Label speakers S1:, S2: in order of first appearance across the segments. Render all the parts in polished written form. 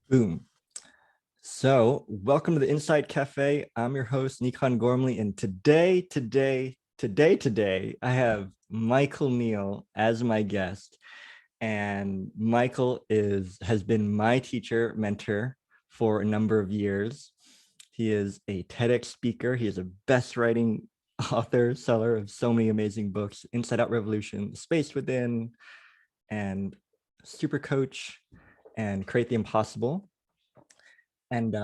S1: Boom. So welcome to the Inside Cafe. I'm your host, 𝗔𝗯𝗶𝗹𝗹, and today, I have Michael Neill as my guest. And Michael has been my teacher, mentor for a number of years. He is a TEDx speaker. He is a best writing author, seller of so many amazing books, Inside Out Revolution, The Space Within, and Super Coach, and Create the Impossible. And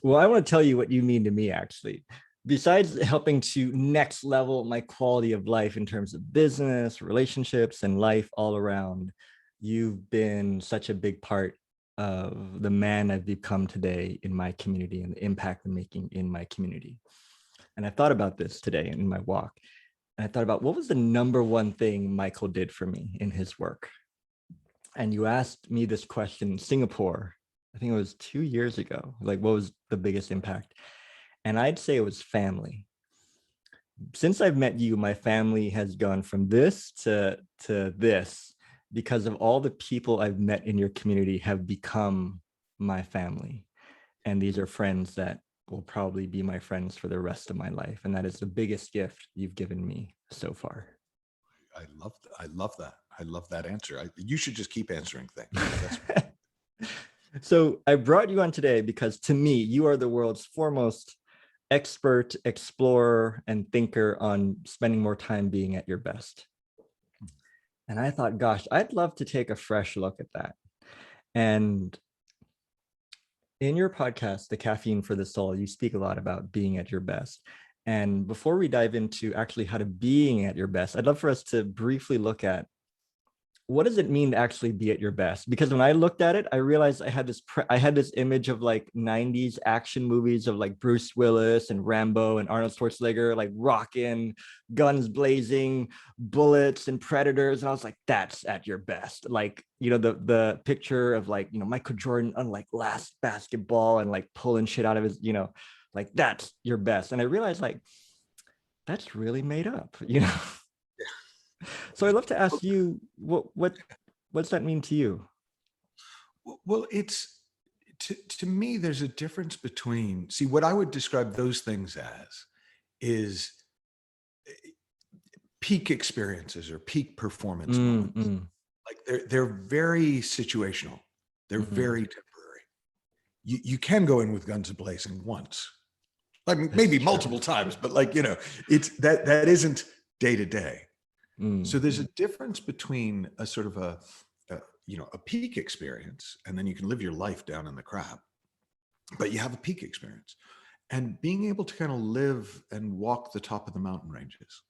S1: well, I want to tell you what you mean to me, actually. Besides helping to next level my quality of life in terms of business, relationships, and life all around, you've been such a big part of the man I've become today in my community and the impact I'm making in my community. And I thought about this today in my walk. And I thought about what was the number one thing Michael did for me in his work. And you asked me this question in Singapore, I think it was 2 years ago, like what was the biggest impact? And I'd say it was family. Since I've met you, my family has gone from this to this because of all the people I've met in your community have become my family. And these are friends that will probably be my friends for the rest of my life. And that is the biggest gift you've given me so far.
S2: I love that. I love that answer. You should just keep answering things.
S1: So I brought you on today because to me, you are the world's foremost expert, explorer, and thinker on spending more time being at your best. And I thought, gosh, I'd love to take a fresh look at that. And in your podcast, The Caffeine for the Soul, you speak a lot about being at your best. And before we dive into actually how to being at your best, I'd love for us to briefly look at what does it mean to actually be at your best? Because when I looked at it, I realized I had this image of like 90s action movies of like Bruce Willis and Rambo and Arnold Schwarzenegger, like rocking, guns blazing, bullets and predators. And I was like, that's at your best. Like, you know, the picture of like, you know, Michael Jordan on like last basketball and like pulling shit out of his, you know, like that's your best. And I realized like, that's really made up, you know? So I'd love to ask you, what's that mean to you?
S2: Well, it's to me, there's a difference between, see, what I would describe those things as is peak experiences or peak performance moments. Like they're very situational. They're very temporary. You can go in with guns a-blazing once, like maybe multiple times, but like, you know, it's that isn't day to day. So there's a difference between a sort of a peak experience, and then you can live your life down in the crap, but you have a peak experience, and being able to kind of live and walk the top of the mountain ranges.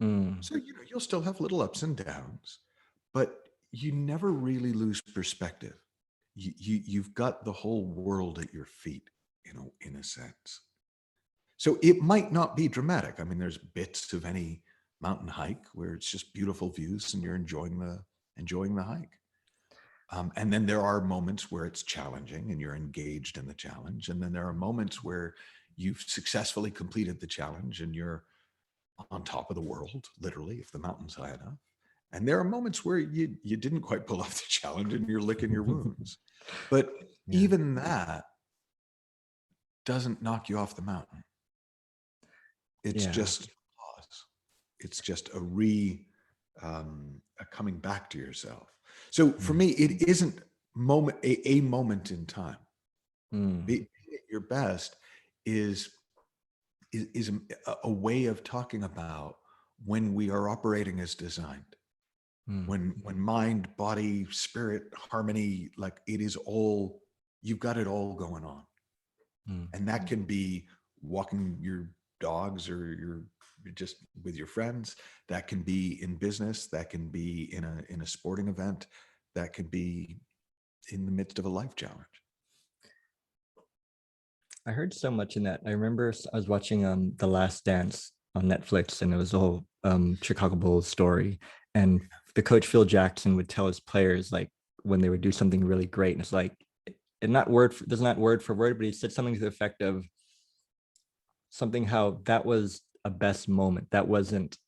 S2: So, you know, you'll still have little ups and downs, but you never really lose perspective. You've got the whole world at your feet, you know, in a sense. So it might not be dramatic. I mean, there's bits of any mountain hike where it's just beautiful views and you're enjoying the hike. And then there are moments where it's challenging and you're engaged in the challenge. And then there are moments where you've successfully completed the challenge and you're on top of the world, literally, if the mountain's high enough. And there are moments where you didn't quite pull off the challenge and you're licking your wounds. But even that doesn't knock you off the mountain. It's just pause. It's just a coming back to yourself. So for me, it isn't a moment in time. Being at your best is a way of talking about when we are operating as designed, when mind, body, spirit, harmony, like it is all, you've got it all going on. And that can be walking your dogs or you're just with your friends. That can be in business. That can be in a sporting event. That can be in the midst of a life challenge.
S1: I heard so much in that. I remember I was watching The Last Dance on Netflix, and it was the whole Chicago Bulls story. And the coach Phil Jackson would tell his players, like when they would do something really great, and it's like, and not word for word, but he said something to the effect of something how that was a best moment. That wasn't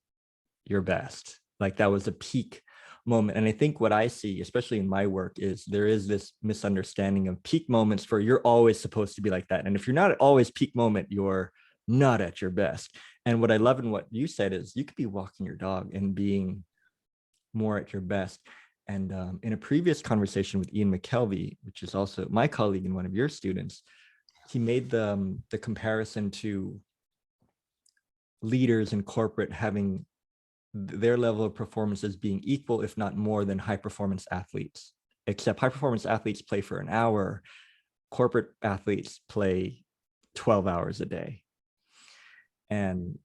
S1: your best. Like that was a peak moment. And I think what I see, especially in my work, is there is this misunderstanding of peak moments for you're always supposed to be like that. And if you're not at always peak moment, you're not at your best. And what I love in what you said is you could be walking your dog and being more at your best. And in a previous conversation with 𝗠𝗶𝗵𝗵𝗲𝗹, which is also my colleague and one of your students, he made the comparison to leaders in corporate having their level of performance as being equal, if not more, than high performance athletes. Except high performance athletes play for an hour, corporate athletes play 12 hours a day. And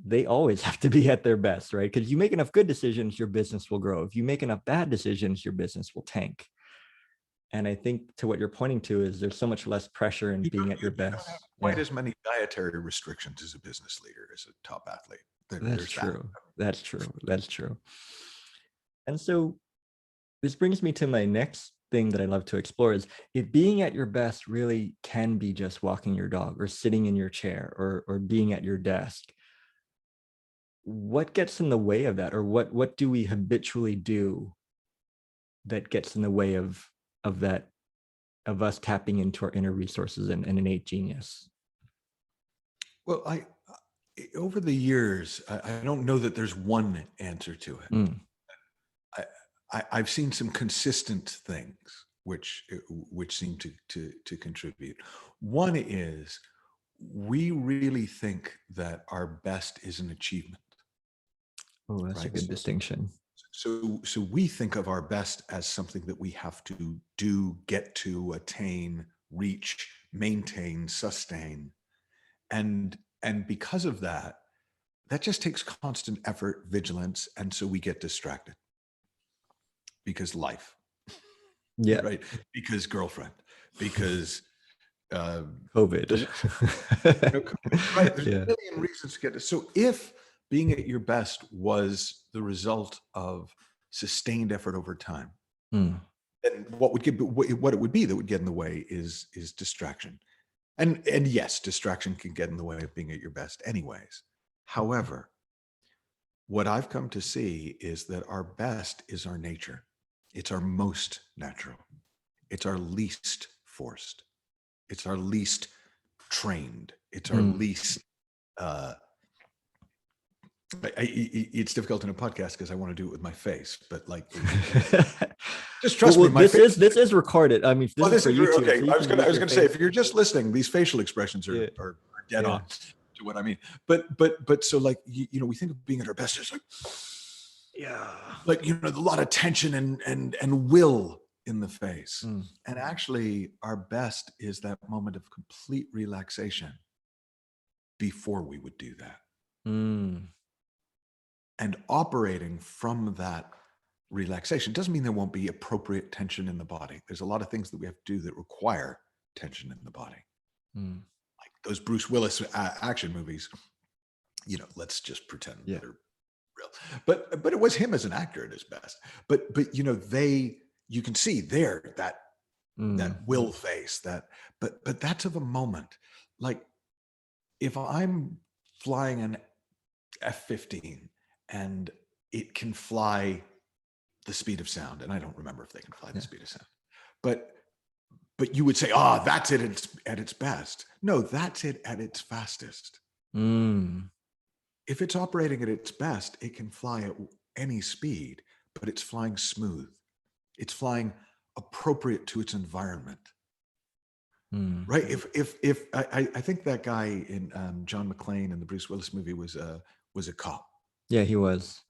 S1: they always have to be at their best, right? Because you make enough good decisions, your business will grow. If you make enough bad decisions, your business will tank. And I think to what you're pointing to is there's so much less pressure in being at your best.
S2: Don't have quite as many dietary restrictions as a business leader, as a top athlete.
S1: That's true. That's true. That's true. And so this brings me to my next thing that I love to explore is if being at your best really can be just walking your dog or sitting in your chair or being at your desk. What gets in the way of that? Or what do we habitually do that gets in the way of that, of us tapping into our inner resources and innate genius?
S2: Well, over the years, I don't know that there's one answer to it. I've seen some consistent things which seem to contribute. One is we really think that our best is an achievement.
S1: Oh, that's a good distinction.
S2: So we think of our best as something that we have to do, get to, attain, reach, maintain, sustain. And because of that, that just takes constant effort, vigilance. And so we get distracted because life,
S1: yeah,
S2: right? Because girlfriend, because
S1: COVID.
S2: Right. There's a million reasons to get it. So if being at your best was the result of sustained effort over time, then what it would be that would get in the way is distraction. And yes, distraction can get in the way of being at your best anyways. However, what I've come to see is that our best is our nature. It's our most natural. It's our least forced. It's our least trained. It's our least it's difficult in a podcast because I want to do it with my face, but like, just trust me.
S1: This is recorded. I mean, this is for YouTube.
S2: Okay,
S1: so
S2: I was going to say, if you're just listening, these facial expressions are dead on to what I mean. But so like we think of being at our best as like, like a lot of tension and will in the face, and actually, our best is that moment of complete relaxation before we would do that. And operating from that relaxation doesn't mean there won't be appropriate tension in the body. There's a lot of things that we have to do that require tension in the body. Like those Bruce Willis action movies, let's just pretend they're real. But it was him as an actor at his best. But you can see there that will face but that's of a moment. Like if I'm flying an F-15 and it can fly the speed of sound, and I don't remember if they can fly the speed of sound, but you would say, that's it at its best. No, that's it at its fastest. If it's operating at its best, it can fly at any speed, but it's flying smooth. It's flying appropriate to its environment. Right? If I think that guy in John McClane in the Bruce Willis movie was a cop.
S1: Yeah, he was.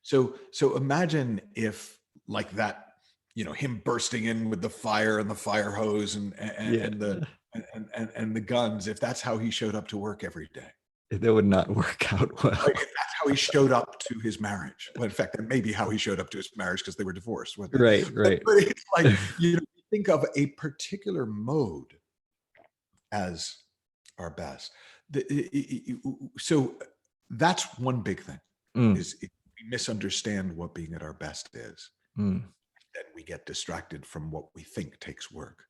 S2: So imagine if like that, him bursting in with the fire and the fire hose and the guns, if that's how he showed up to work every day.
S1: That would not work out well.
S2: Like, if that's how he showed up to his marriage. Well, in fact, that may be how he showed up to his marriage because they were divorced.
S1: Right.
S2: But it's like, think of a particular mode as our best. So that's one big thing is we misunderstand what being at our best is. Then we get distracted from what we think takes work.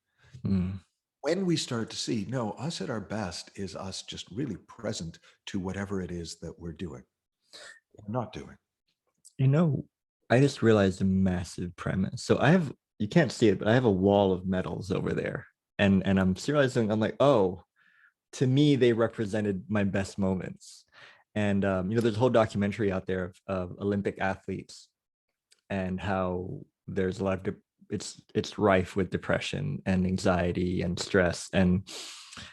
S2: When we start to see, no, us at our best is us just really present to whatever it is that we're doing or not doing.
S1: I just realized a massive premise. So I have, you can't see it, but I have a wall of medals over there. And I'm realizing, I'm like, oh, to me, they represented my best moments. And there's a whole documentary out there of Olympic athletes and how there's a lot of it's rife with depression and anxiety and stress. And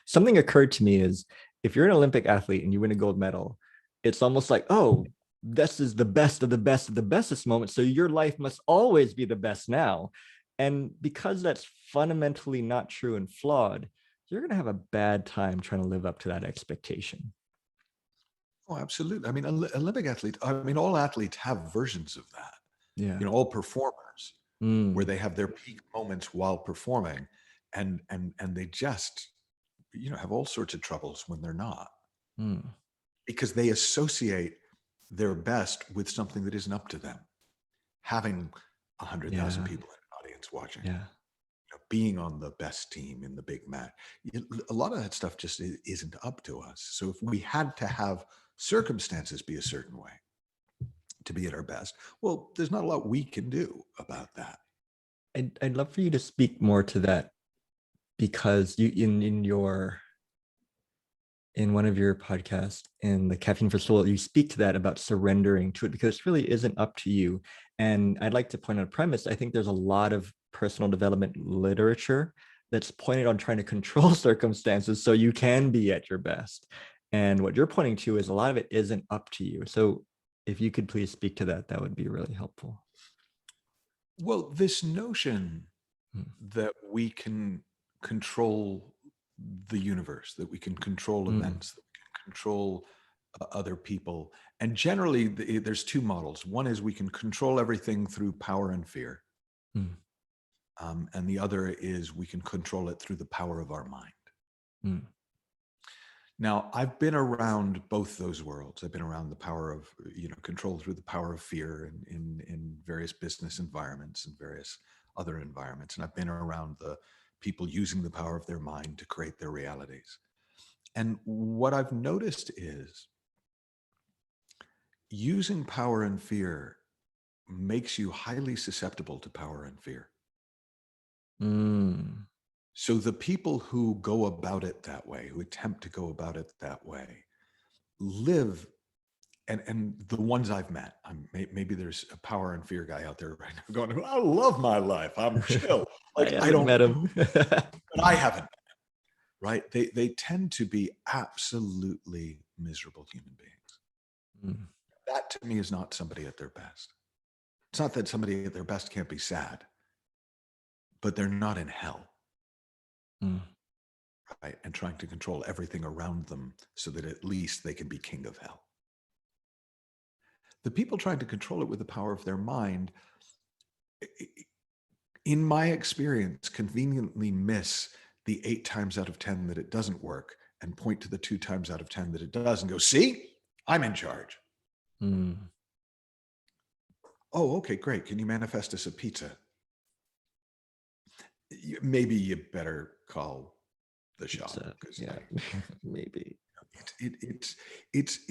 S1: something occurred to me is, if you're an Olympic athlete and you win a gold medal, it's almost like, oh, this is the best of the best of the bestest moment, so your life must always be the best now. And because that's fundamentally not true and flawed, you're going to have a bad time trying to live up to that expectation.
S2: Oh, absolutely. I mean, Olympic athletes, I mean, all athletes have versions of that.
S1: Yeah.
S2: All performers, where
S1: Mm,
S2: they have their peak moments while performing, and they just, have all sorts of troubles when they're not,
S1: mm.
S2: because they associate their best with something that isn't up to them. Having 100,000
S1: Yeah.
S2: people in an audience watching,
S1: Yeah.
S2: being on the best team in the big match. A lot of that stuff just isn't up to us. So if we had to have circumstances be a certain way to be at our best, well, there's not a lot we can do about that.
S1: I'd love for you to speak more to that, because you in one of your podcasts in the Caffeine for Soul, you speak to that about surrendering to it, because it really isn't up to you. And I'd like to point out a premise. I think there's a lot of personal development literature that's pointed on trying to control circumstances so you can be at your best. And what you're pointing to is a lot of it isn't up to you. So if you could please speak to that, that would be really helpful.
S2: Well, this notion
S1: Mm,
S2: that we can control the universe, that we can control
S1: mm,
S2: events, that we can control other people. And generally, there's two models. One is we can control everything through power and fear.
S1: mm,
S2: And the other is we can control it through the power of our mind.
S1: mm,
S2: Now, I've been around both those worlds. I've been around the power of, control through the power of fear in various business environments and various other environments. And I've been around the people using the power of their mind to create their realities. And what I've noticed is using power and fear makes you highly susceptible to power and fear.
S1: mm.
S2: So the people who go about it that way, who attempt to go about it that way, live, and the ones I've met, maybe there's a power and fear guy out there right now going, I love my life, I'm chill.
S1: I
S2: Like, I
S1: haven't
S2: don't,
S1: met him.
S2: but I haven't, right? They tend to be absolutely miserable human beings.
S1: Mm,
S2: That to me is not somebody at their best. It's not that somebody at their best can't be sad, but they're not in hell,
S1: mm,
S2: right? And trying to control everything around them so that at least they can be king of hell. The people trying to control it with the power of their mind, in my experience, conveniently miss the 8 times out of 10 that it doesn't work and point to the 2 times out of 10 that it does and go, see, I'm in charge.
S1: mm.
S2: Oh, okay, great. Can you manifest us a pizza? Maybe you better call the shop, because
S1: Yeah,
S2: like,
S1: maybe.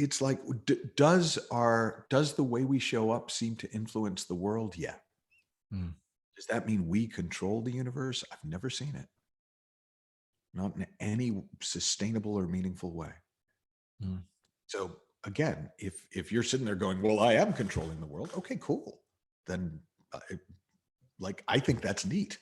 S2: it's like, does the way we show up seem to influence the world? Yeah.
S1: Mm,
S2: Does that mean we control the universe? I've never seen it. Not in any sustainable or meaningful way.
S1: mm,
S2: So again, if you're sitting there going, well, I am controlling the world, okay, cool. Then I think that's neat.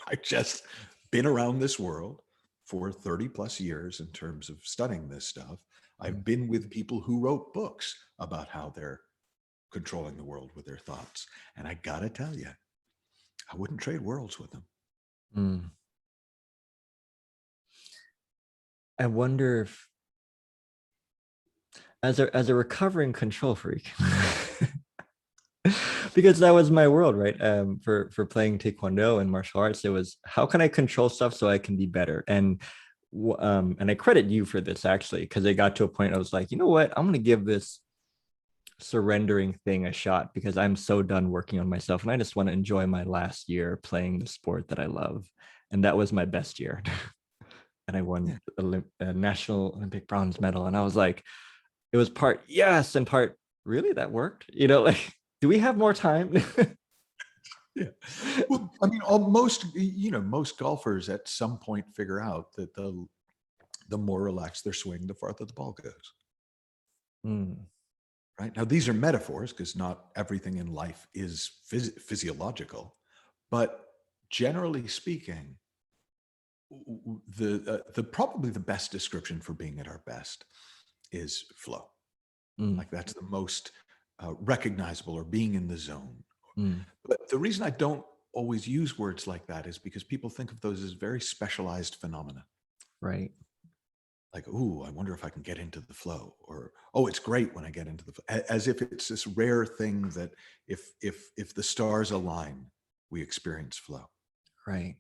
S2: I just been around this world for 30 plus years in terms of studying this stuff. I've
S1: mm,
S2: been with people who wrote books about how they're controlling the world with their thoughts. And I gotta tell you, I wouldn't trade worlds with them.
S1: mm. I wonder if, as a recovering control freak, because that was my world, right? For playing taekwondo and martial arts, it was, how can I control stuff so I can be better? And I credit you for this, actually, because it got to a point I was like, you know what, I'm gonna give this surrendering thing a shot, because I'm so done working on myself and I just want to enjoy my last year playing the sport that I love. And that was my best year. And I won
S2: Yeah.
S1: a national Olympic bronze medal. And I was like, it was part yes and part really that worked, like. Do we have more time?
S2: Yeah. Well, I mean, most golfers at some point figure out that the more relaxed their swing, the farther the ball goes. Right? Now, these are metaphors because not everything in life is physiological, but generally speaking, the probably the best description for being at our best is flow. Like that's the most recognizable, or being in the zone. But the reason I don't always use words like that is because people think of those as very specialized phenomena.
S1: Right.
S2: Like, ooh, I wonder if I can get into the flow, or, oh, it's great when I get into the flow, as if it's this rare thing that if the stars align, we experience flow.
S1: Right.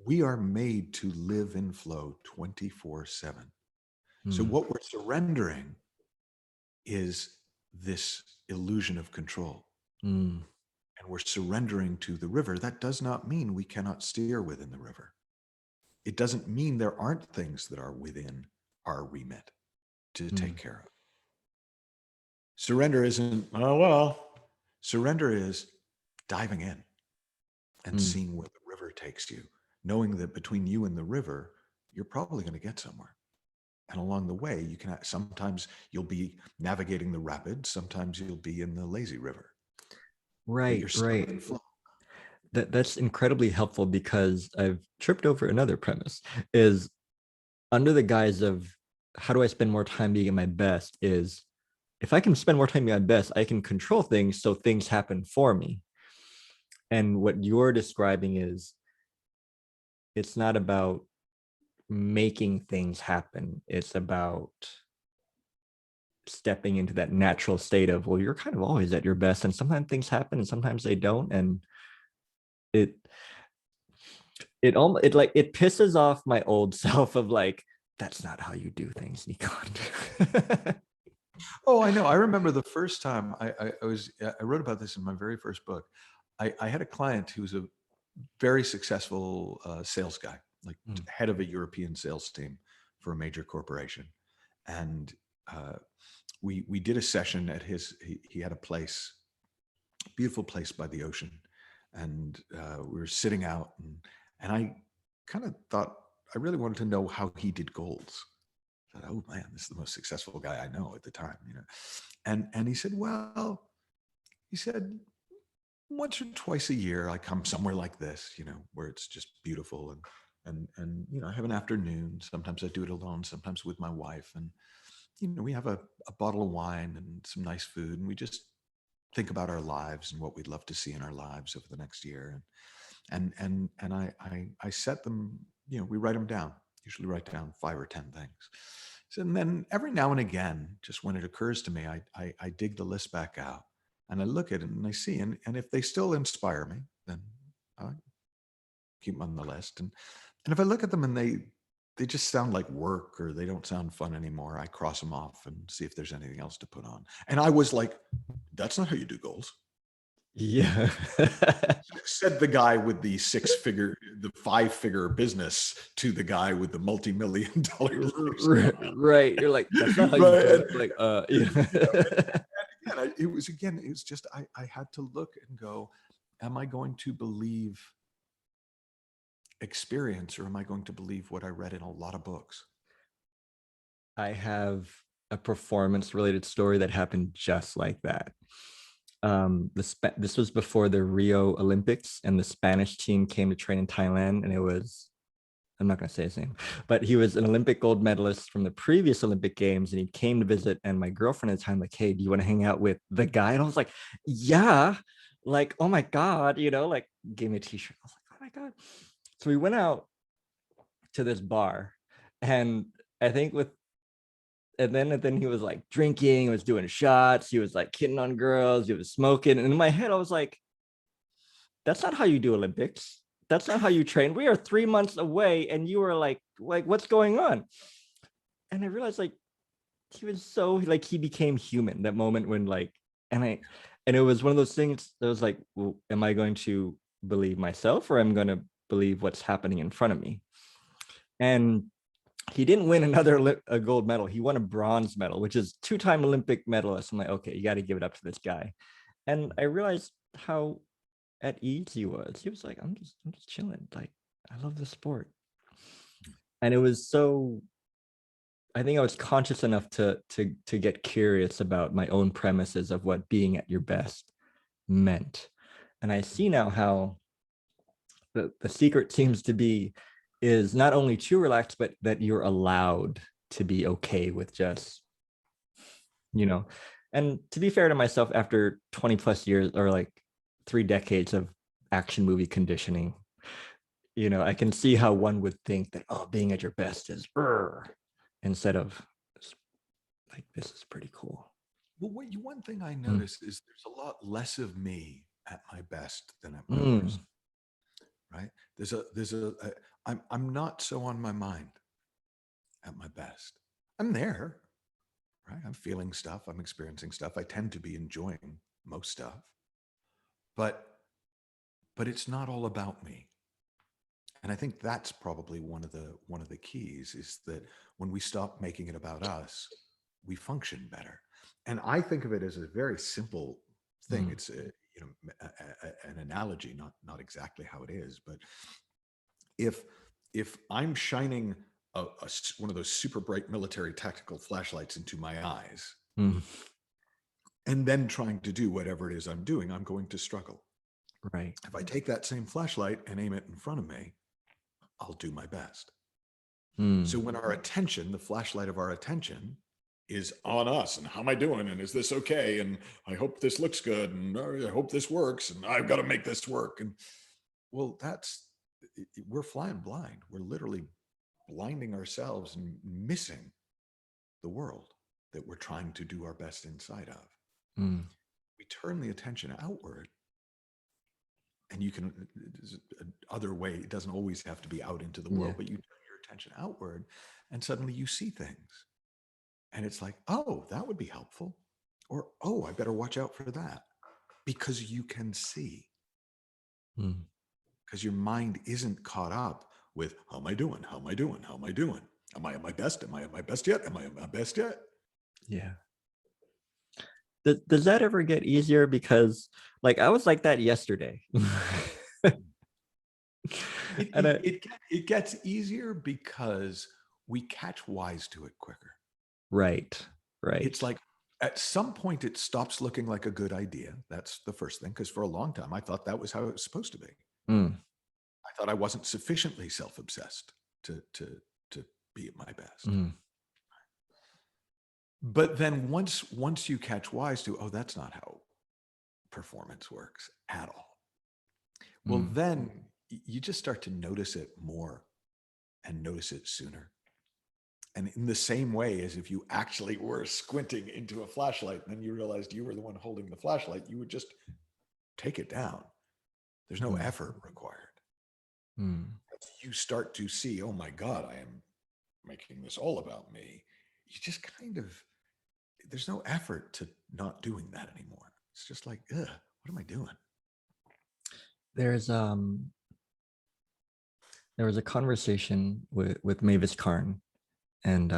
S2: We are made to live in flow 24/7. So what we're surrendering is this illusion of control. And we're surrendering to the river. That does not mean we cannot steer within the river. It doesn't mean there aren't things that are within our remit to take care of. Surrender isn't, oh, well, surrender is diving in and seeing where the river takes you, knowing that between you and the river, you're probably going to get somewhere. And along the way, you can, sometimes you'll be navigating the rapids, sometimes you'll be in the lazy river.
S1: Right, right. That's incredibly helpful, because I've tripped over another premise, is under the guise of how do I spend more time being at my best, is if I can spend more time being at my best, I can control things, so things happen for me. And what you're describing is, it's not about making things happen. It's about stepping into that natural state of, well, you're kind of always at your best, and sometimes things happen and sometimes they don't. And it pisses off my old self of like, that's not how you do things, Nikon.
S2: Oh, I know. I remember the first time I wrote about this in my very first book. I had a client who was a very successful sales guy, like head of a European sales team for a major corporation. And we did a session at he had a place, beautiful place by the ocean. And we were sitting out, and I kind of thought, I really wanted to know how he did goals. I thought, oh man, this is the most successful guy I know at the time, And he said, well, once or twice a year, I come somewhere like this, where it's just beautiful, and I have an afternoon. Sometimes I do it alone, sometimes with my wife, and we have a bottle of wine and some nice food, and we just think about our lives and what we'd love to see in our lives over the next year. And I set them, we write them down, usually write down 5 or 10 things. So, and then every now and again, just when it occurs to me, I dig the list back out and I look at it and I see, and if they still inspire me, then I keep them on the list. And if I look at them and they just sound like work, or they don't sound fun anymore, I cross them off and see if there's anything else to put on. And I was like, that's not how you do goals.
S1: Yeah.
S2: Said the guy with the 5-figure business to the guy with the multi-million-dollar
S1: right. You're like, that's not how you do it. Like,
S2: yeah. It was just, I had to look and go, am I going to believe experience, or am I going to believe what I read in a lot of books?
S1: I have a performance related story that happened just like that. This was before the Rio Olympics, and the Spanish team came to train in Thailand, and it was, I'm not going to say his name, but he was an Olympic gold medalist from the previous Olympic Games, and he came to visit. And my girlfriend at the time, like, hey, do you want to hang out with the guy? And I was like, yeah, like, oh my God, like, gave me a t-shirt. I was like, oh my God. So we went out to this bar, and I think and then he was like drinking, he was doing shots, he was like hitting on girls, he was smoking. And in my head, I was like, that's not how you do Olympics. That's not how you train. We are 3 months away, and you were like, what's going on? And I realized, like, he was so, like, he became human that moment when, like, and it was one of those things that was like, well, am I going to believe myself, or I'm going to believe what's happening in front of me? And he didn't win a gold medal. He won a bronze medal, which is 2-time Olympic medalist. I'm like, okay, you got to give it up to this guy. And I realized how at ease he was. He was like, I'm just chilling. Like, I love the sport. And it was so, I think I was conscious enough to get curious about my own premises of what being at your best meant. And I see now how the secret seems to be is not only to relax, but that you're allowed to be okay with just, you know. And to be fair to myself, after 20 plus years or like 3 decades of action movie conditioning, I can see how one would think that, oh, being at your best is instead of like, this is pretty cool.
S2: Well, one thing I noticed is there's a lot less of me at my best than at my worst. Right? I'm not so on my mind at my best. I'm there, right? I'm feeling stuff. I'm experiencing stuff. I tend to be enjoying most stuff, but it's not all about me. And I think that's probably one of the keys is that when we stop making it about us, we function better. And I think of it as a very simple thing. It's an analogy, not exactly how it is, but if I'm shining one of those super bright military tactical flashlights into my eyes and then trying to do whatever it is I'm doing, I'm going to struggle.
S1: Right.
S2: If I take that same flashlight and aim it in front of me, I'll do my best. So when our attention, the flashlight of our attention, is on us and how am I doing? And is this okay? And I hope this looks good. And I hope this works. And I've got to make this work. And well, we're flying blind. We're literally blinding ourselves and missing the world that we're trying to do our best inside of. We turn the attention outward, and you can, other way, it doesn't always have to be out into the world, but you turn your attention outward and suddenly you see things. And it's like, oh, that would be helpful. Or, oh, I better watch out for that. Because you can see. Because your mind isn't caught up with, how am I doing? How am I doing? How am I doing? Am I at my best? Am I at my best yet? Am I at my best yet?
S1: Yeah. Does that ever get easier? Because like I was like that yesterday.
S2: It gets easier because we catch wise to it quicker.
S1: Right.
S2: It's like at some point it stops looking like a good idea. That's the first thing, because for a long time I thought that was how it was supposed to be. I thought I wasn't sufficiently self-obsessed to be at my best. But then once you catch wise to, oh, that's not how performance works at all. Well, then you just start to notice it more and notice it sooner. And in the same way as if you actually were squinting into a flashlight and then you realized you were the one holding the flashlight, you would just take it down. There's no effort required. You start to see, oh my God, I am making this all about me. You just kind of, there's no effort to not doing that anymore. It's just like, ugh, what am I doing?
S1: There was a conversation with Mavis Karn and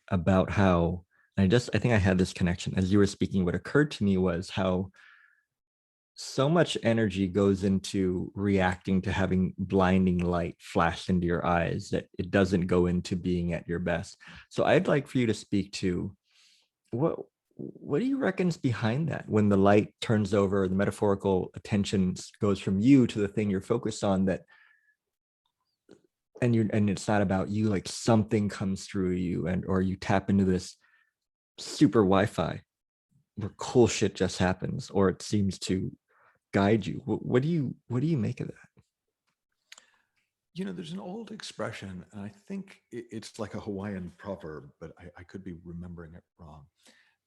S1: about how I think I had this connection as you were speaking. What occurred to me was how so much energy goes into reacting to having blinding light flashed into your eyes that it doesn't go into being at your best. So I'd like for you to speak to what do you reckon's behind that when the light turns over, the metaphorical attention goes from you to the thing you're focused on, that and it's not about you, like something comes through you or you tap into this super Wi-Fi where cool shit just happens, or it seems to guide you. What do you make of that?
S2: There's an old expression, and I think it's like a Hawaiian proverb, but I could be remembering it wrong.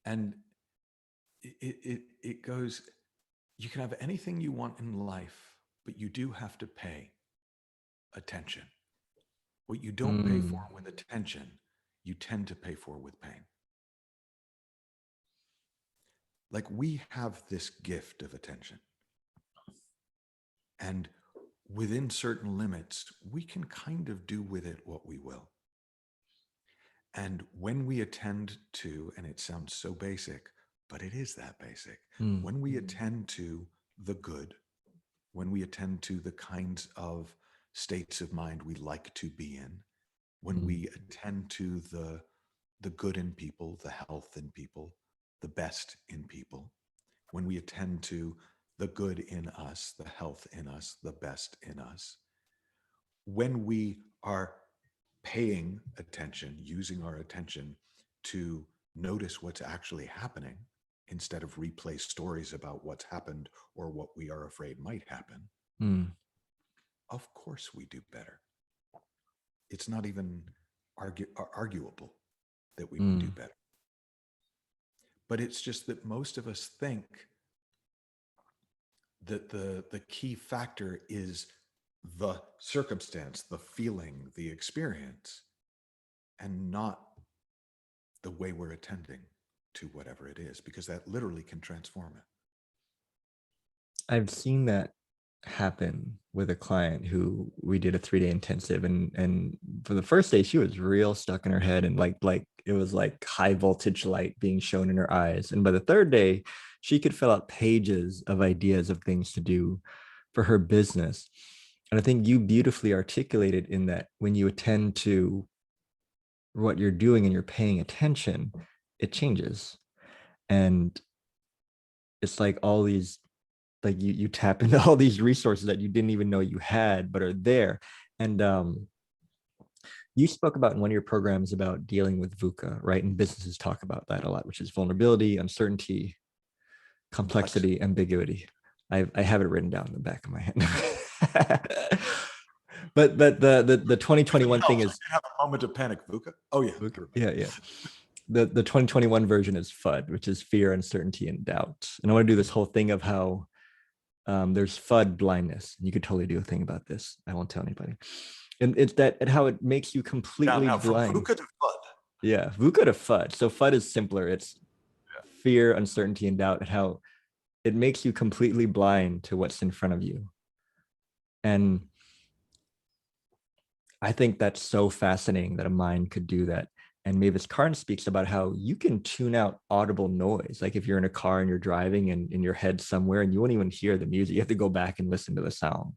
S2: And it goes, you can have anything you want in life, but you do have to pay attention. What you don't pay for with attention, you tend to pay for with pain. Like we have this gift of attention. And within certain limits, we can kind of do with it what we will. And when we attend to, and it sounds so basic, but it is that basic.
S1: Mm.
S2: When we attend to the good, when we attend to the kinds of states of mind we like to be in, when we attend to the good in people, the health in people, the best in people, when we attend to the good in us, the health in us, the best in us, when we are paying attention, using our attention to notice what's actually happening instead of replay stories about what's happened or what we are afraid might happen, of course we do better. It's not even arguable that we would do better. But it's just that most of us think that the key factor is the circumstance, the feeling, the experience, and not the way we're attending to whatever it is, because that literally can transform it.
S1: I've seen that happen with a client who we did a 3-day intensive, and for the first day she was real stuck in her head, and like it was like high voltage light being shown in her eyes. And by the third day she could fill out pages of ideas of things to do for her business. And I think you beautifully articulated in that when you attend to what you're doing and you're paying attention, it changes. And it's like all these, like you tap into all these resources that you didn't even know you had but are there. And you spoke about in one of your programs about dealing with VUCA, right? And businesses talk about that a lot, which is vulnerability, uncertainty, complexity, ambiguity. I have it written down in the back of my hand. But the 2021 thing is,
S2: I have a moment of panic. VUCA. Oh yeah.
S1: VUCA. Yeah. The 2021 version is FUD, which is fear, uncertainty, and doubt. And I want to do this whole thing of how there's FUD blindness. You could totally do a thing about this. I won't tell anybody. And it's that and how it makes you completely blind.
S2: From VUCA to FUD.
S1: Yeah, VUCA to FUD. So FUD is simpler. It's fear, uncertainty, and doubt, and how it makes you completely blind to what's in front of you. And I think that's so fascinating that a mind could do that. And Mavis Karn speaks about how you can tune out audible noise. Like if you're in a car and you're driving and in your head somewhere and you won't even hear the music, you have to go back and listen to the sound.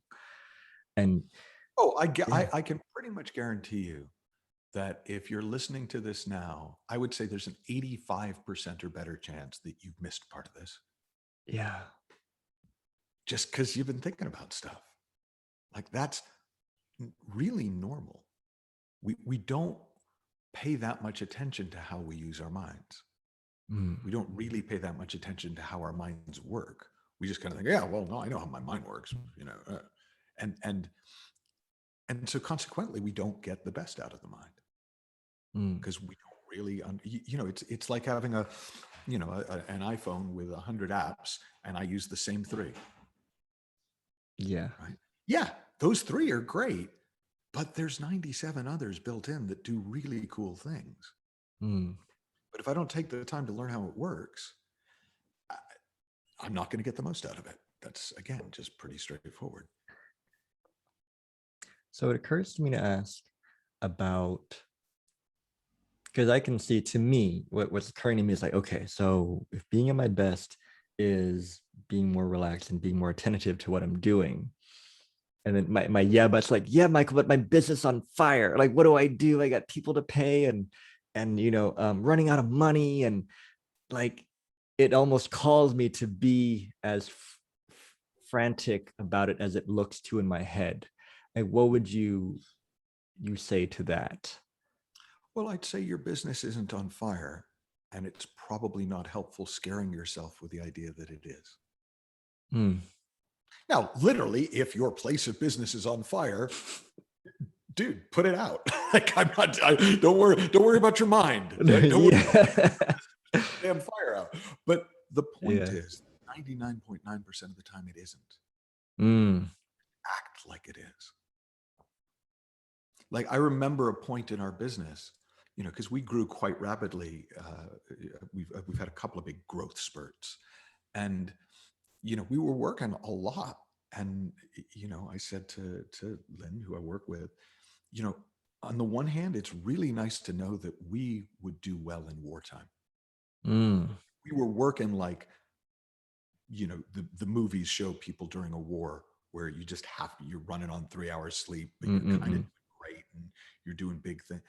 S1: And
S2: I can pretty much guarantee you that if you're listening to this now, I would say there's an 85% or better chance that you've missed part of this.
S1: Yeah.
S2: Just because you've been thinking about stuff. Like that's really normal. We don't pay that much attention to how we use our minds. We don't really pay that much attention to how our minds work. We just kind of think, yeah, well, no, I know how my mind works, and so consequently, we don't get the best out of the mind because we don't really, it's like having an iPhone with 100 apps, and I use the same 3.
S1: Yeah.
S2: Right. Yeah, those 3 are great, but there's 97 others built in that do really cool things. But if I don't take the time to learn how it works, I'm not going to get the most out of it. That's, again, just pretty straightforward.
S1: So it occurs to me to ask about, because I can see, to me, what's occurring to me is like, okay, so if being at my best is being more relaxed and being more attentive to what I'm doing, and then my but's like, yeah, Michael, but my business on fire. Like, what do? I got people to pay and running out of money, and like it almost calls me to be as frantic about it as it looks to in my head. Like, what would you say to that?
S2: Well, I'd say your business isn't on fire, and it's probably not helpful scaring yourself with the idea that it is. Now, literally, if your place of business is on fire, dude, put it out. Like, don't worry about your mind. Right? Don't worry about damn fire out. But the point is, 99.9% of the time it isn't. Act like it is. Like, I remember a point in our business, because we grew quite rapidly. We've had a couple of big growth spurts, and we were working a lot. And I said to Lynn, who I work with, on the one hand, it's really nice to know that we would do well in wartime. we were working like, the movies show people during a war where you just you're running on 3 hours sleep, but you're kind of doing great and you're doing big things.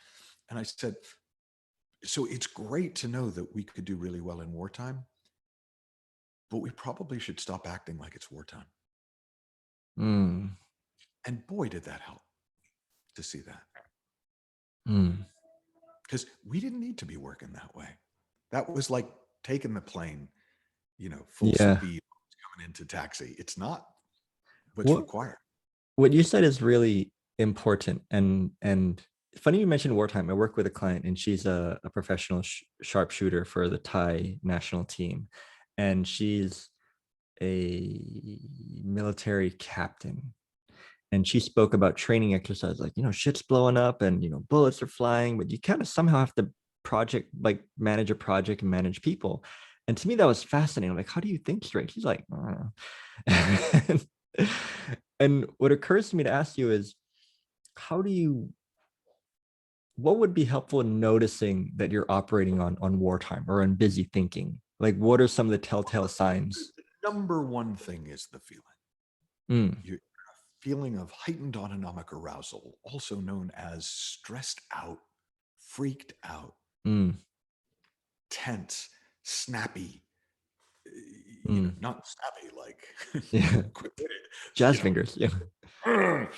S2: And I said, so it's great to know that we could do really well in wartime, but we probably should stop acting like it's wartime. And boy, did that help to see that. Because we didn't need to be working that way. That was like taking the plane, full speed coming into taxi. It's not what's required.
S1: What you said is really important. And funny you mentioned wartime. I work with a client and she's a professional sharpshooter for the Thai national team. And she's a military captain. And she spoke about training exercise, like, shit's blowing up and, bullets are flying, but you kind of somehow have to manage a project and manage people. And to me, that was fascinating. I'm like, how do you think straight? She's like, and what occurs to me to ask you is, what would be helpful in noticing that you're operating on wartime or on busy thinking? Like, what are some of the telltale signs?
S2: The number one thing is the feeling. You're a feeling of heightened autonomic arousal, also known as stressed out, freaked out, tense, snappy, not snappy like quick-witted,
S1: jazz fingers.
S2: You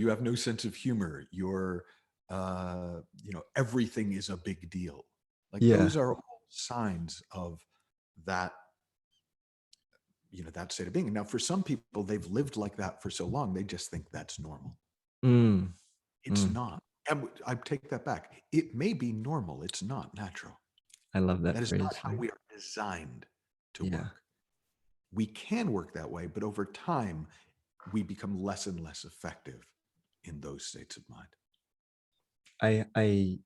S2: have no sense of humor. You're everything is a big deal. Like those are all signs of that, that state of being. Now, for some people, they've lived like that for so long, they just think that's normal. It's not. I take that back. It may be normal. It's not natural.
S1: I love that.
S2: That is not how we are designed to work. We can work that way, but over time, we become less and less effective in those states of mind.
S1: I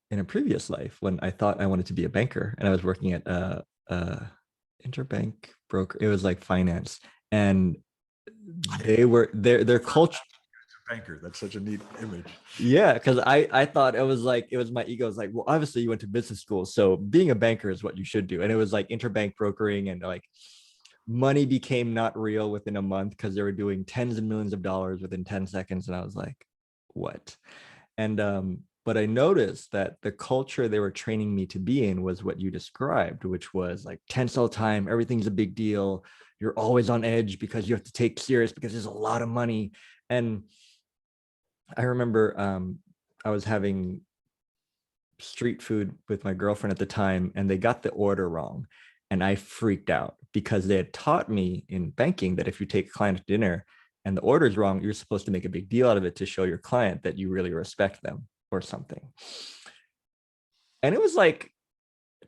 S1: in a previous life, when I thought I wanted to be a banker and I was working at a interbank broker, it was like finance, and they were their culture.
S2: Banker, that's such a neat image.
S1: Yeah, because I thought it was my ego was like, well, obviously you went to business school, so being a banker is what you should do. And it was like interbank brokering, and like money became not real within a month because they were doing tens of millions of dollars within 10 seconds. And I was like, what? And but I noticed that the culture they were training me to be in was what you described, which was like tense all the time, everything's a big deal, you're always on edge because you have to take serious because there's a lot of money. And I remember I was having street food with my girlfriend at the time, and they got the order wrong. And I freaked out because they had taught me in banking that if you take a client to dinner and the order is wrong, you're supposed to make a big deal out of it to show your client that you really respect them or something. And it was like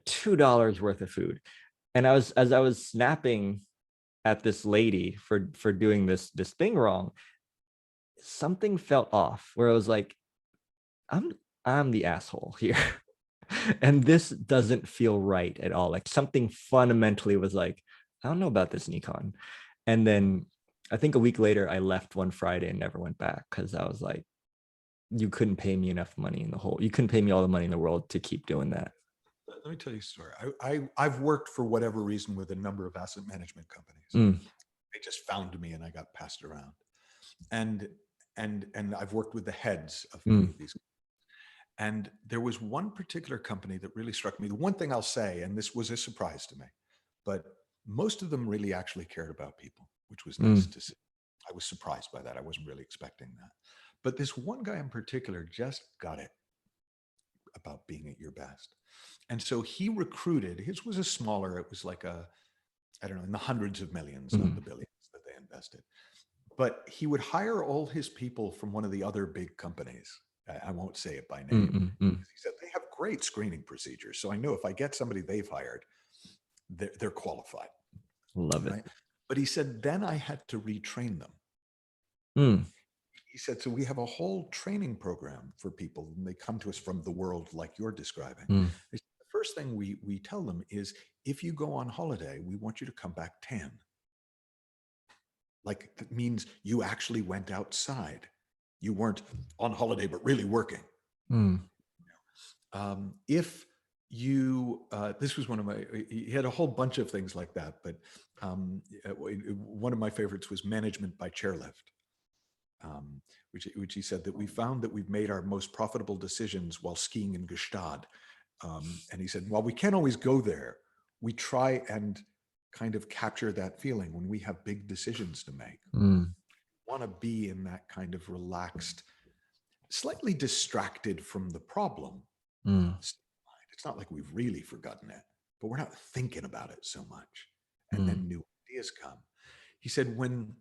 S1: $2 worth of food. And as I was snapping at this lady for doing this thing wrong, something felt off where I was like, I'm the asshole here. And this doesn't feel right at all. Like something fundamentally was like, I don't know about this, Nikon. And then I think a week later, I left one Friday and never went back because I was like, you couldn't pay me enough money you couldn't pay me all the money in the world to keep doing that.
S2: Let me tell you a story. I've worked for whatever reason with a number of asset management companies. They just found me and I got passed around. And I've worked with the heads of many of these. And there was one particular company that really struck me. The one thing I'll say, and this was a surprise to me, but most of them really actually cared about people, which was nice to see. I was surprised by that. I wasn't really expecting that. But this one guy in particular just got it about being at your best. And so he recruited, his was a smaller, it was like I don't know, in the hundreds of millions, not the billions that they invested. But he would hire all his people from one of the other big companies. I won't say it by name. He said, they have great screening procedures. So I know if I get somebody they've hired, they're qualified.
S1: Love it. Right?
S2: But he said, then I had to retrain them. He said, so we have a whole training program for people, and they come to us from the world like you're describing. The first thing we tell them is, if you go on holiday, we want you to come back tan. Like, that means you actually went outside. You weren't on holiday, but really working. If this was one of my, he had a whole bunch of things like that, but one of my favorites was management by chairlift, which he said that we found that we've made our most profitable decisions while skiing in 𝗔𝗯𝗏. And he said, while we can't always go there, we try and kind of capture that feeling when we have big decisions to make. Want to be in that kind of relaxed, slightly distracted from the problem. It's not like we've really forgotten it, but we're not thinking about it so much. And then new ideas come. He said, when,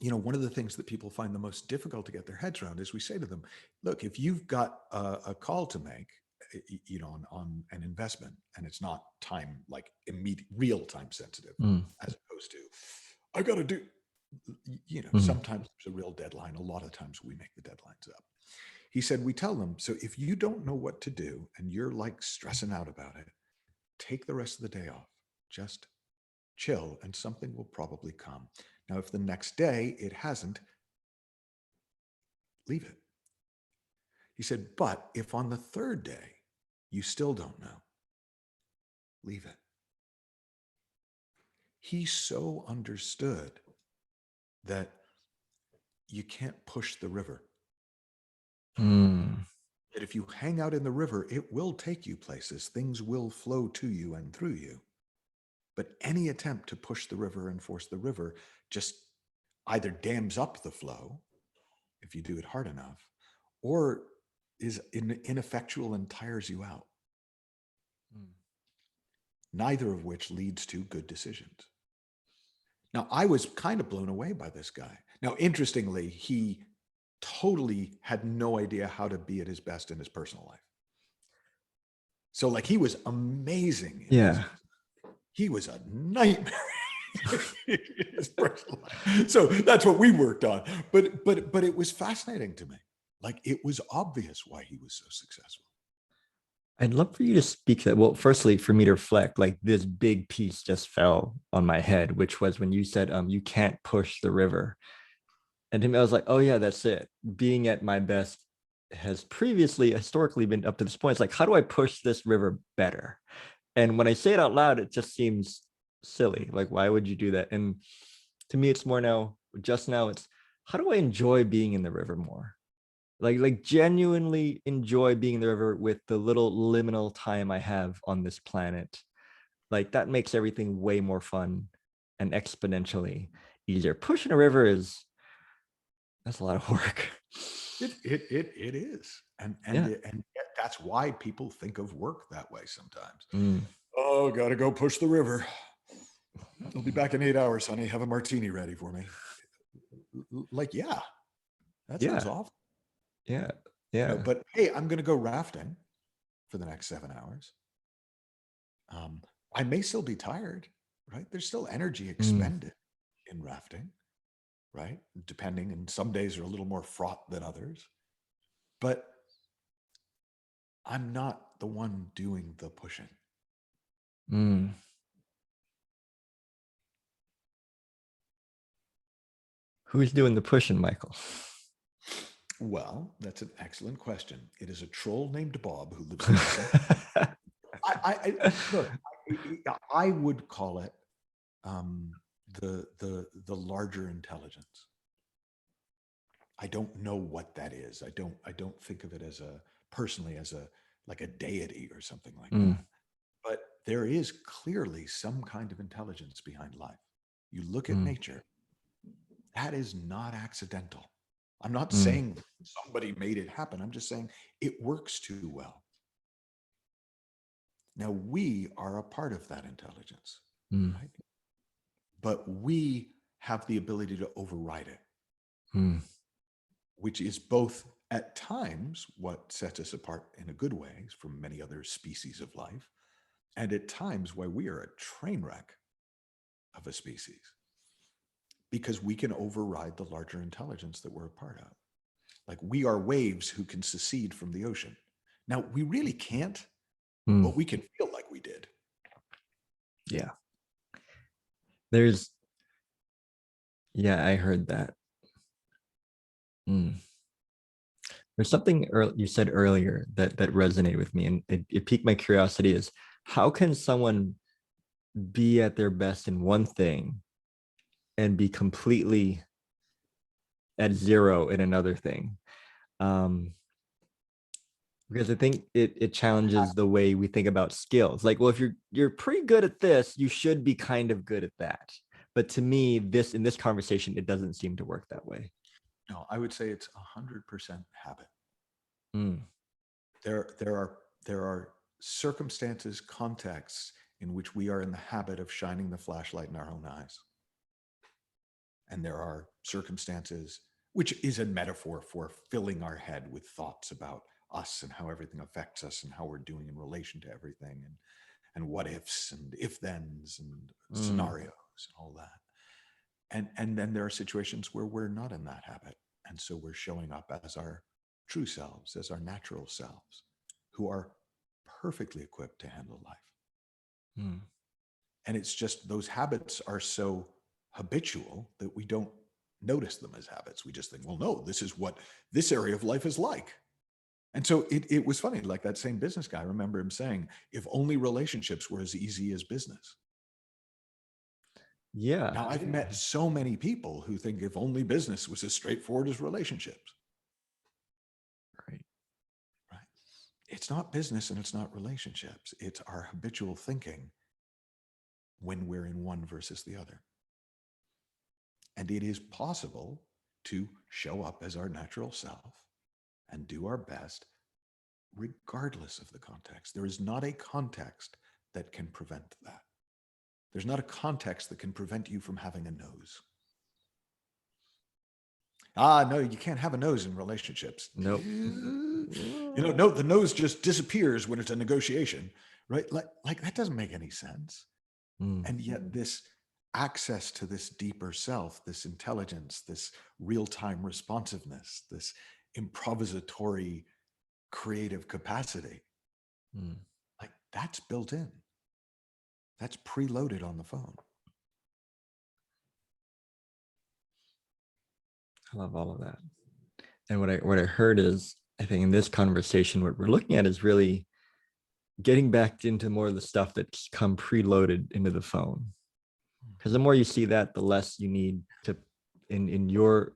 S2: one of the things that people find the most difficult to get their heads around is we say to them, look, if you've got a call to make, on an investment, and it's not time, like immediate, real time sensitive, as opposed to, I got to do, sometimes there's a real deadline. A lot of times we make the deadlines up. He said, we tell them, so if you don't know what to do and you're like stressing out about it, take the rest of the day off, just chill, and something will probably come. Now, if the next day it hasn't, leave it. He said, but if on the third day you still don't know, leave it. He so understood that you can't push the river. That if you hang out in the river, it will take you places. Things will flow to you and through you. But any attempt to push the river and force the river just either dams up the flow, if you do it hard enough, or is ineffectual and tires you out. Neither of which leads to good decisions. Now, I was kind of blown away by this guy. Now, interestingly, he totally had no idea how to be at his best in his personal life. So like, he was amazing. He was a nightmare in his personal life. So that's what we worked on. But it was fascinating to me. Like, it was obvious why he was so successful.
S1: I'd love for you to speak to that. Well, firstly, for me to reflect, like this big piece just fell on my head, which was when you said, you can't push the river. And to me, I was like, oh yeah, that's it. Being at my best has historically been up to this point. It's like, how do I push this river better? And when I say it out loud, it just seems silly. Like, why would you do that? And to me, it's more now, it's how do I enjoy being in the river more? Like genuinely enjoy being in the river with the little liminal time I have on this planet. Like, that makes everything way more fun and exponentially easier. Pushing a river that's a lot of work.
S2: It is. And that's why people think of work that way sometimes. Oh, gotta go push the river. I'll be back in 8 hours, honey. Have a martini ready for me. Like, yeah, that sounds awful.
S1: Yeah.
S2: But hey, I'm going to go rafting for the next 7 hours. I may still be tired, right? There's still energy expended in rafting, right? Depending, and some days are a little more fraught than others. But I'm not the one doing the pushing.
S1: Who's doing the pushing, Michael?
S2: Well, that's an excellent question. It is a troll named Bob who lives in the look, I would call it the larger intelligence. I don't know what that is. I don't think of it as personally as like a deity or something like that. But there is clearly some kind of intelligence behind life. You look at nature, that is not accidental. I'm not saying somebody made it happen. I'm just saying it works too well. Now, we are a part of that intelligence, right? But we have the ability to override it, which is both at times what sets us apart in a good way from many other species of life, and at times why we are a train wreck of a species, because we can override the larger intelligence that we're a part of. Like, we are waves who can secede from the ocean. Now, we really can't, but we can feel like we did.
S1: Yeah. I heard that. There's something you said earlier that resonated with me, and it piqued my curiosity. Is how can someone be at their best in one thing and be completely at zero in another thing? Um, because I think it challenges the way we think about skills. Like, well, if you're pretty good at this, you should be kind of good at that. But to me, in this conversation, it doesn't seem to work that way.
S2: No, I would say it's 100% habit.
S1: Mm.
S2: There are circumstances, contexts in which we are in the habit of shining the flashlight in our own eyes. And there are circumstances, which is a metaphor for filling our head with thoughts about us and how everything affects us and how we're doing in relation to everything, and what ifs and if thens and scenarios and all that. And then there are situations where we're not in that habit. And so we're showing up as our true selves, as our natural selves, who are perfectly equipped to handle life.
S1: Mm.
S2: And it's just those habits are so habitual that we don't notice them as habits. We just think, well, no, this is what this area of life is like. And so it was funny, like that same business guy, I remember him saying, if only relationships were as easy as business.
S1: Yeah.
S2: Now, I've met so many people who think if only business was as straightforward as relationships.
S1: Right.
S2: Right. It's not business and it's not relationships. It's our habitual thinking when we're in one versus the other. And it is possible to show up as our natural self and do our best regardless of the context. There is not a context that can prevent that. There's not a context that can prevent you from having a nose. No, you can't have a nose in relationships.
S1: Nope.
S2: No, the nose just disappears when it's a negotiation, right? Like that doesn't make any sense. And yet this access to this deeper self, this intelligence, this real-time responsiveness, this improvisatory creative capacity, like that's built in. That's preloaded on the phone.
S1: I love all of that. And what I heard is, I think in this conversation, what we're looking at is really getting back into more of the stuff that's come preloaded into the phone. Because the more you see that, the less you need to, in your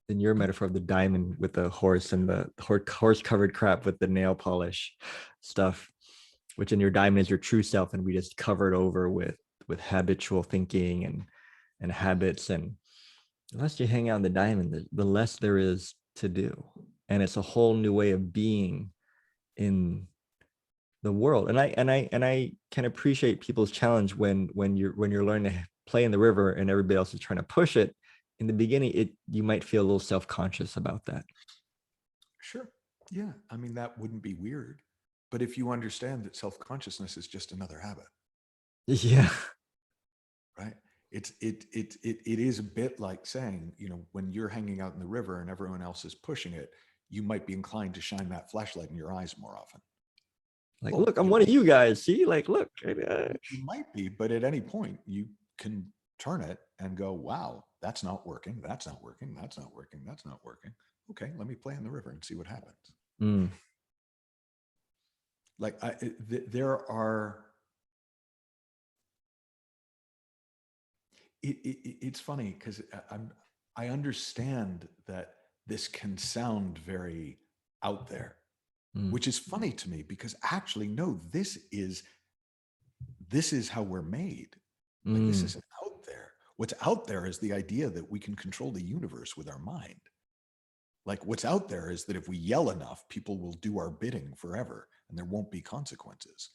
S1: metaphor of the diamond with the horse and the horse covered crap with the nail polish stuff, which in your diamond is your true self, and we just cover it over with habitual thinking and habits. And the less you hang out in the diamond, the less there is to do, and it's a whole new way of being in the world. And I can appreciate people's challenge when you're learning to play in the river and everybody else is trying to push it. In the beginning, you might feel a little self-conscious about that.
S2: Sure. Yeah. I mean, that wouldn't be weird. But if you understand that self-consciousness is just another habit.
S1: Yeah.
S2: Right. It is a bit like saying, when you're hanging out in the river and everyone else is pushing it, you might be inclined to shine that flashlight in your eyes more often.
S1: Like, well, look, I'm one of you guys. See, like, look.
S2: You might be, but at any point you can turn it and go, wow, that's not working. That's not working. That's not working. That's not working. Okay, let me play in the river and see what happens. Like there are, it's funny because I understand that this can sound very out there, which is funny to me because actually, no, this is how we're made. Like this isn't out there. What's out there is the idea that we can control the universe with our mind. Like what's out there is that if we yell enough, people will do our bidding forever and there won't be consequences,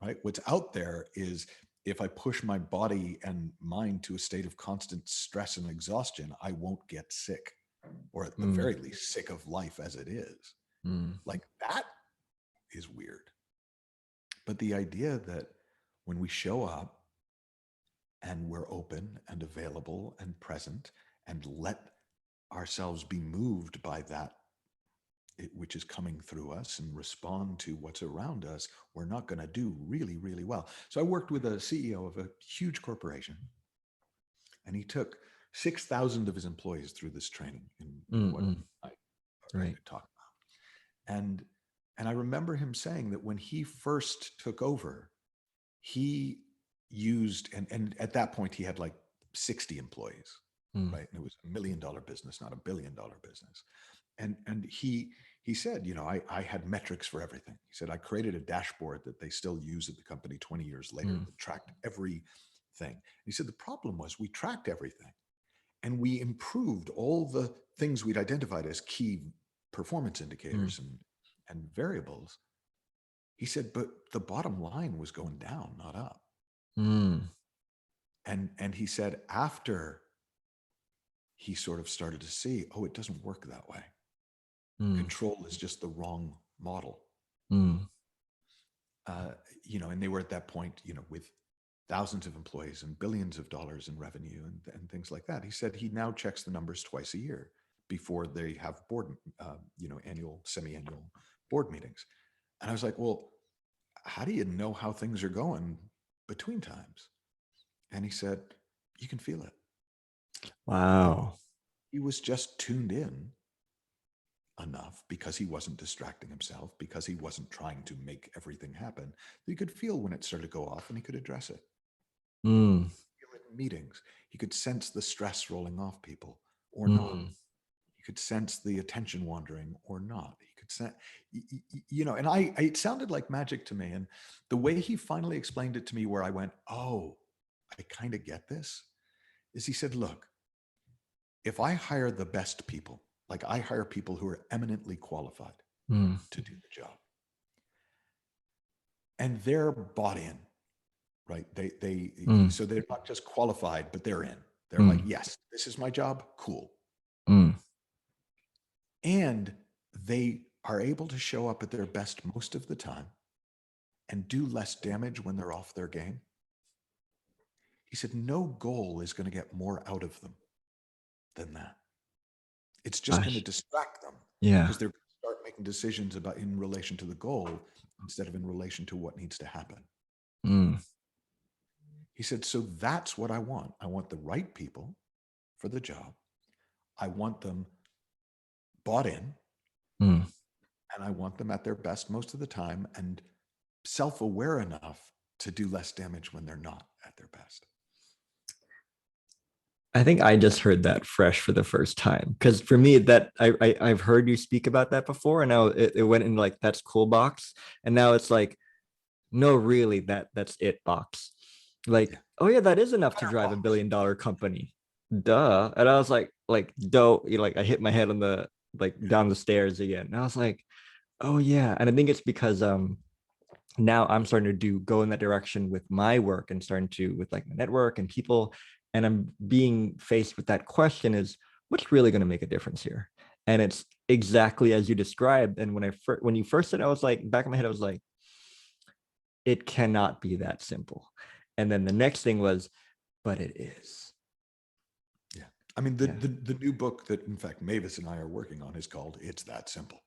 S2: right? What's out there is if I push my body and mind to a state of constant stress and exhaustion, I won't get sick, or at the very least sick of life as it is. Like that is weird. But the idea that when we show up and we're open and available and present and let ourselves be moved by that which is coming through us and respond to what's around us, we're not going to do really, really well. So I worked with a CEO of a huge corporation, and he took 6,000 of his employees through this training in what I
S1: Right.
S2: could talk about. And I remember him saying that when he first took over, he used, and at that point he had like 60 employees, right? And it was $1 million business, not $1 billion business. And he said, you know, I had metrics for everything. He said, I created a dashboard that they still use at the company 20 years later that tracked everything. He said, the problem was we tracked everything and we improved all the things we'd identified as key performance indicators and variables. He said, but the bottom line was going down, not up. And he said, after he sort of started to see, oh, it doesn't work that way. Control is just the wrong model. You know, and they were at that point, you know, with thousands of employees and billions of dollars in revenue and things like that. He said he now checks the numbers twice a year before they have board, you know, annual, semi-annual board meetings. And I was like, well, how do you know how things are going between times? And he said, you can feel it.
S1: Wow.
S2: He was just tuned in enough because he wasn't distracting himself, because he wasn't trying to make everything happen. He could feel when it started to go off and he could address it. Feel it in meetings. He could sense the stress rolling off people or not. He could sense the attention wandering or not. He could sense, you know, and it sounded like magic to me. And the way he finally explained it to me, where I went, oh, I kind of get this, is he said, look, if I hire the best people, like I hire people who are eminently qualified to do the job, and they're bought in, right? So they're not just qualified, but they're in. They're like, yes, this is my job. Cool. And they are able to show up at their best most of the time and do less damage when they're off their game. He said, no goal is going to get more out of them than that. It's just going to distract them because they're going to start making decisions about in relation to the goal instead of in relation to what needs to happen. He said, so that's what I want. I want the right people for the job. I want them bought in, and I want them at their best most of the time and self-aware enough to do less damage when they're not at their best.
S1: I think I just heard that fresh for the first time, because for me, that I've heard you speak about that before, and now it went in like that's cool box, and now it's like, no, really, that's it box. Like, oh yeah, that is enough to drive $1 billion company. Duh. And I was like dough, like I hit my head on the down the stairs again. And I was like, oh yeah. And I think it's because now I'm starting to go in that direction with my work and starting to with like my network and people. And I'm being faced with that question is, what's really going to make a difference here? And it's exactly as you described. And when you first said, I was like, back in my head, I was like, it cannot be that simple. And then the next thing was, but it is.
S2: Yeah. I mean, the new book that, in fact, Mavis and I are working on is called It's That Simple.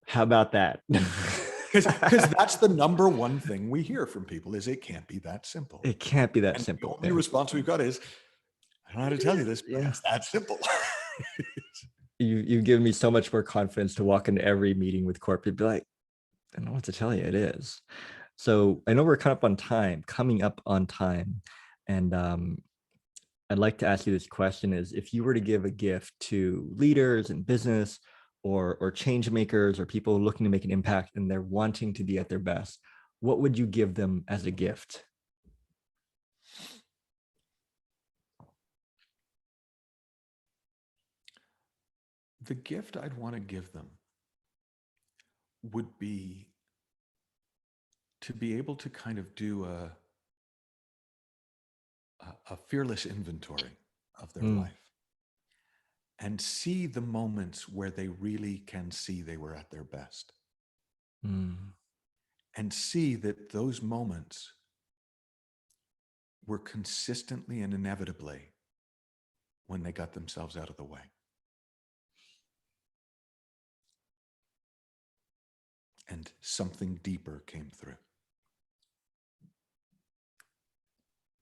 S1: How about that?
S2: Because that's the number one thing we hear from people is it can't be that simple.
S1: It can't be that simple.
S2: The only response we've got is, I don't know how to tell you this, but it's that simple.
S1: You've given me so much more confidence to walk into every meeting with corporate, be like, I don't know what to tell you, it is. So I know we're coming up on time. And I'd like to ask you this question is, if you were to give a gift to leaders in business or change makers or people looking to make an impact and they're wanting to be at their best, what would you give them as a gift?
S2: The gift I'd want to give them would be to be able to kind of do a fearless inventory of their life and see the moments where they really can see they were at their best. And see that those moments were consistently and inevitably when they got themselves out of the way. And something deeper came through.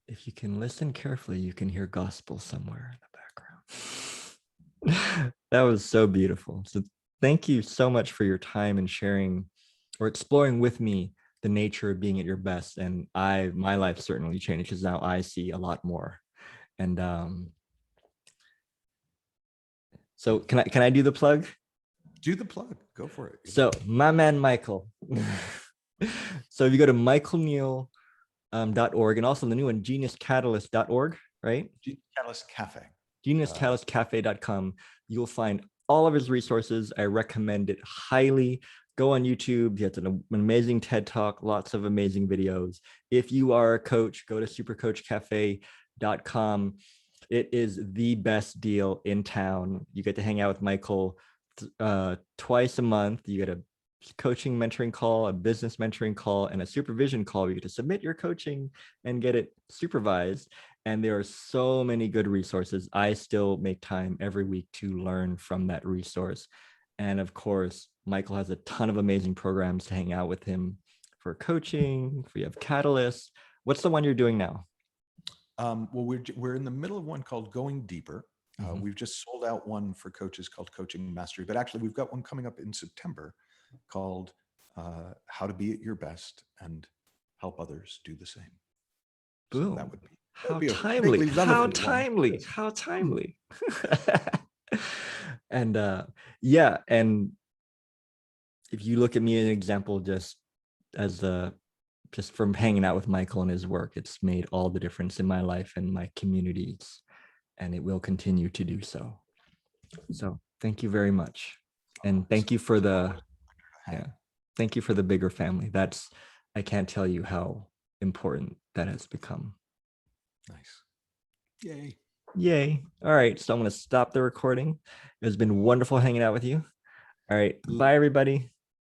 S1: If you can listen carefully, you can hear gospel somewhere in the background. That was so beautiful. So thank you so much for your time and sharing or exploring with me the nature of being at your best. And my life certainly changed because now I see a lot more. And so can I do the plug?
S2: Do the plug. Go for it.
S1: So my man Michael. So if you go to michaelneill.org and also the new one, geniuscatalyst.org, right?
S2: Genius Catalyst Cafe.
S1: geniuscatalystcafe.com. You'll find all of his resources. I recommend it highly. Go on YouTube. He has an amazing TED Talk, lots of amazing videos. If you are a coach, go to supercoachcafe.com. It is the best deal in town. You get to hang out with Michael twice a month. You get a coaching mentoring call, a business mentoring call, and a supervision call where you get to submit your coaching and get it supervised. And there are so many good resources. I still make time every week to learn from that resource. And of course, Michael has a ton of amazing programs to hang out with him for coaching. We have Catalyst. What's the one you're doing now?
S2: Well, we're in the middle of one called Going Deeper. We've just sold out one for coaches called Coaching Mastery, but actually we've got one coming up in September called How to Be at Your Best and Help Others Do the Same.
S1: Boom.
S2: So that would be
S1: how timely. How timely.
S2: Yes.
S1: How timely. And yeah, and if you look at me as an example, just from hanging out with Michael and his work, it's made all the difference in my life and my communities, and it will continue to do so. So thank you very much. And thank you for thank you for the bigger family. I can't tell you how important that has become.
S2: Nice. Yay.
S1: Yay. All right. So I'm going to stop the recording. It has been wonderful hanging out with you. All right. Bye, everybody.